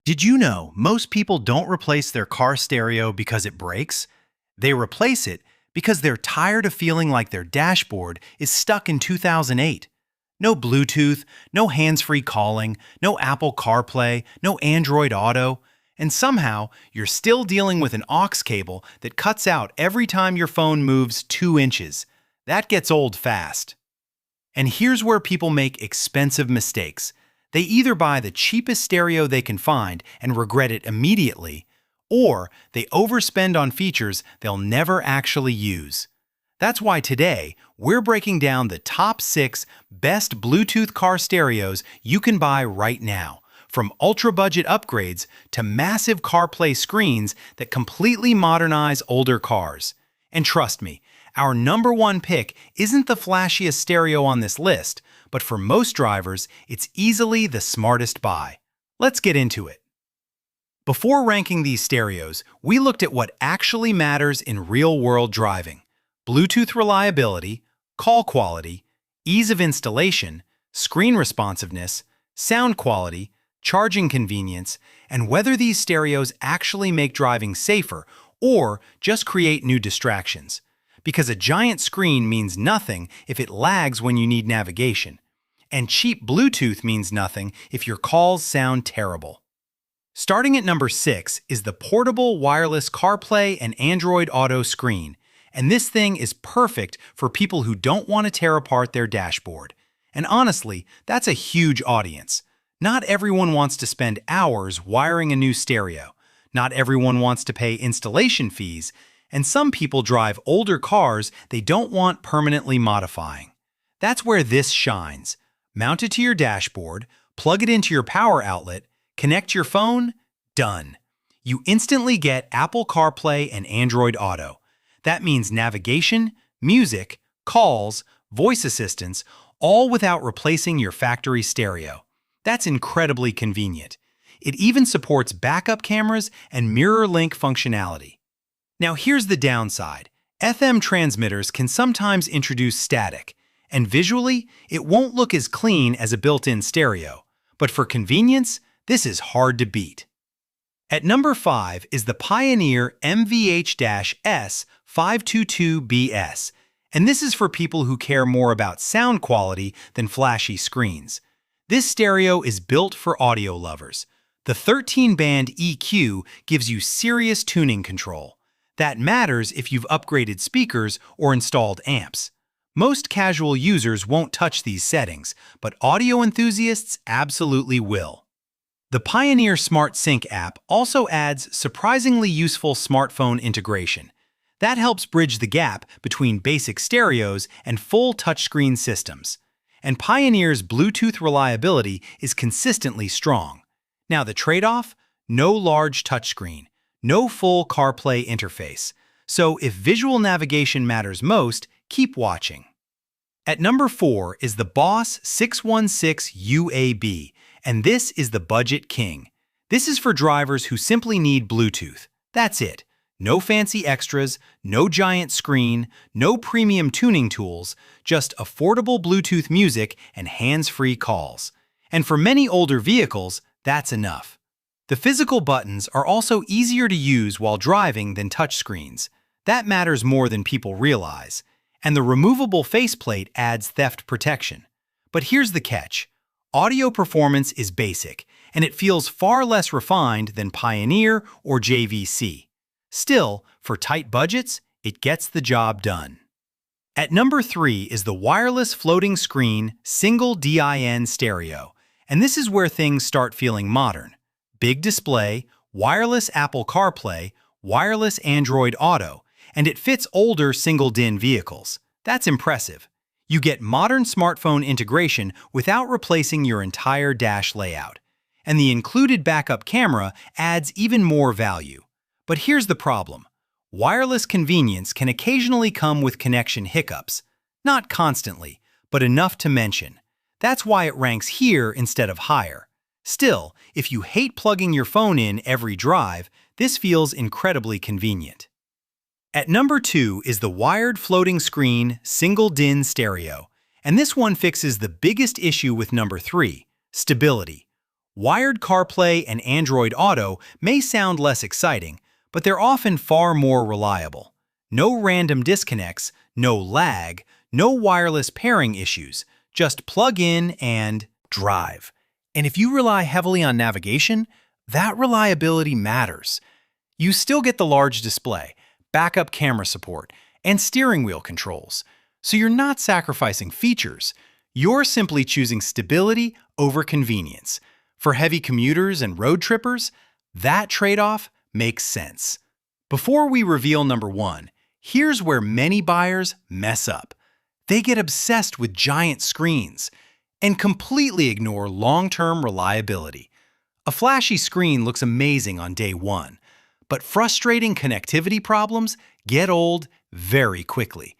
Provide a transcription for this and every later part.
Did you know most people don't replace their car stereo because it breaks? They replace it because they're tired of feeling like their dashboard is stuck in 2008. No Bluetooth, no hands-free calling, no Apple CarPlay, no Android Auto, and somehow you're still dealing with an aux cable that cuts out every time your phone moves 2 inches. That gets old fast. And here's where people make expensive mistakes. They either buy the cheapest stereo they can find and regret it immediately, or they overspend on features they'll never actually use. That's why today, we're breaking down the top 6 best Bluetooth car stereos you can buy right now, from ultra-budget upgrades to massive CarPlay screens that completely modernize older cars. And trust me, our number one pick isn't the flashiest stereo on this list, but for most drivers, it's easily the smartest buy. Let's get into it. Before ranking these stereos, we looked at what actually matters in real-world driving: Bluetooth reliability, call quality, ease of installation, screen responsiveness, sound quality, charging convenience, and whether these stereos actually make driving safer or just create new distractions. Because a giant screen means nothing if it lags when you need navigation, and cheap Bluetooth means nothing if your calls sound terrible. Starting at number 6 is the portable wireless CarPlay and Android Auto screen, and this thing is perfect for people who don't want to tear apart their dashboard. And honestly, that's a huge audience. Not everyone wants to spend hours wiring a new stereo. Not everyone wants to pay installation fees, and some people drive older cars they don't want permanently modifying. That's where this shines. Mount it to your dashboard, plug it into your power outlet, connect your phone, done. You instantly get Apple CarPlay and Android Auto. That means navigation, music, calls, voice assistance, all without replacing your factory stereo. That's incredibly convenient. It even supports backup cameras and mirror link functionality. Now here's the downside. FM transmitters can sometimes introduce static, and visually, it won't look as clean as a built-in stereo. But for convenience, this is hard to beat. At number 5 is the Pioneer MVH-S 522BS, and this is for people who care more about sound quality than flashy screens. This stereo is built for audio lovers. The 13-band EQ gives you serious tuning control. That matters if you've upgraded speakers or installed amps. Most casual users won't touch these settings, but audio enthusiasts absolutely will. The Pioneer Smart Sync app also adds surprisingly useful smartphone integration. That helps bridge the gap between basic stereos and full touchscreen systems. And Pioneer's Bluetooth reliability is consistently strong. Now the trade-off? No large touchscreen. No full CarPlay interface. So if visual navigation matters most, keep watching. At number 4 is the Boss 616 UAB, and this is the budget king. This is for drivers who simply need Bluetooth. That's it. No fancy extras, no giant screen, no premium tuning tools, just affordable Bluetooth music and hands-free calls. And for many older vehicles, that's enough. The physical buttons are also easier to use while driving than touchscreens. That matters more than people realize. And the removable faceplate adds theft protection. But here's the catch. Audio performance is basic, and it feels far less refined than Pioneer or JVC. Still, for tight budgets, it gets the job done. At number 3 is the wireless floating screen single DIN stereo, and this is where things start feeling modern. Big display, wireless Apple CarPlay, wireless Android Auto, and it fits older single-DIN vehicles. That's impressive. You get modern smartphone integration without replacing your entire dash layout. And the included backup camera adds even more value. But here's the problem. Wireless convenience can occasionally come with connection hiccups. Not constantly, but enough to mention. That's why it ranks here instead of higher. Still, if you hate plugging your phone in every drive, this feels incredibly convenient. At number 2 is the wired floating screen single DIN stereo, and this one fixes the biggest issue with number 3, stability. Wired CarPlay and Android Auto may sound less exciting, but they're often far more reliable. No random disconnects, no lag, no wireless pairing issues. Just plug in and drive. And if you rely heavily on navigation, that reliability matters. You still get the large display, backup camera support, and steering wheel controls. So you're not sacrificing features. You're simply choosing stability over convenience. For heavy commuters and road trippers, that trade-off makes sense. Before we reveal number 1, here's where many buyers mess up. They get obsessed with giant screens and completely ignore long-term reliability. A flashy screen looks amazing on day 1, but frustrating connectivity problems get old very quickly.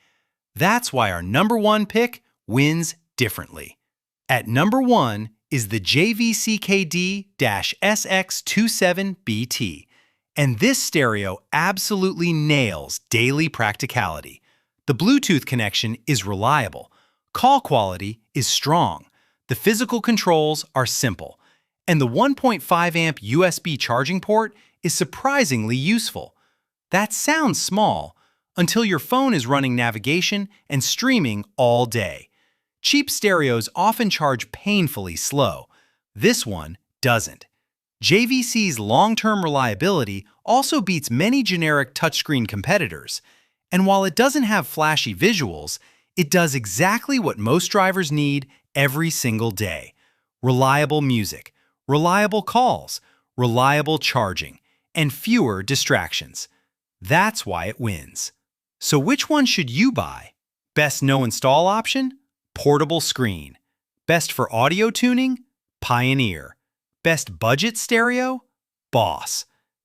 That's why our number 1 pick wins differently. At number 1 is the JVCKD-SX27BT, and this stereo absolutely nails daily practicality. The Bluetooth connection is reliable, call quality is strong, the physical controls are simple, and the 1.5 amp USB charging port is surprisingly useful. That sounds small until your phone is running navigation and streaming all day. Cheap stereos often charge painfully slow. This one doesn't. JVC's long-term reliability also beats many generic touchscreen competitors. And while it doesn't have flashy visuals, it does exactly what most drivers need every single day. Reliable music, reliable calls, reliable charging, and fewer distractions. That's why it wins. So which one should you buy? Best no-install option? Portable screen. Best for audio tuning? Pioneer. Best budget stereo? Boss.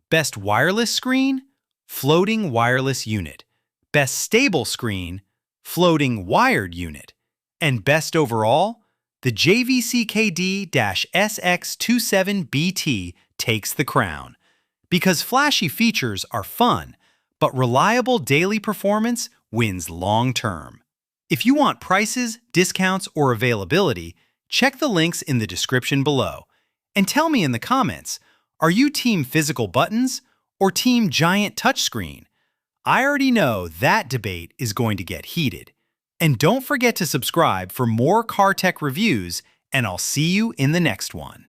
Best wireless screen? Floating wireless unit. Best stable screen? Floating wired unit. And best overall? The JVCKD-SX27BT takes the crown. Because flashy features are fun, but reliable daily performance wins long-term. If you want prices, discounts, or availability, check the links in the description below. And tell me in the comments, are you team physical buttons or team giant touchscreen? I already know that debate is going to get heated. And don't forget to subscribe for more car tech reviews, and I'll see you in the next one.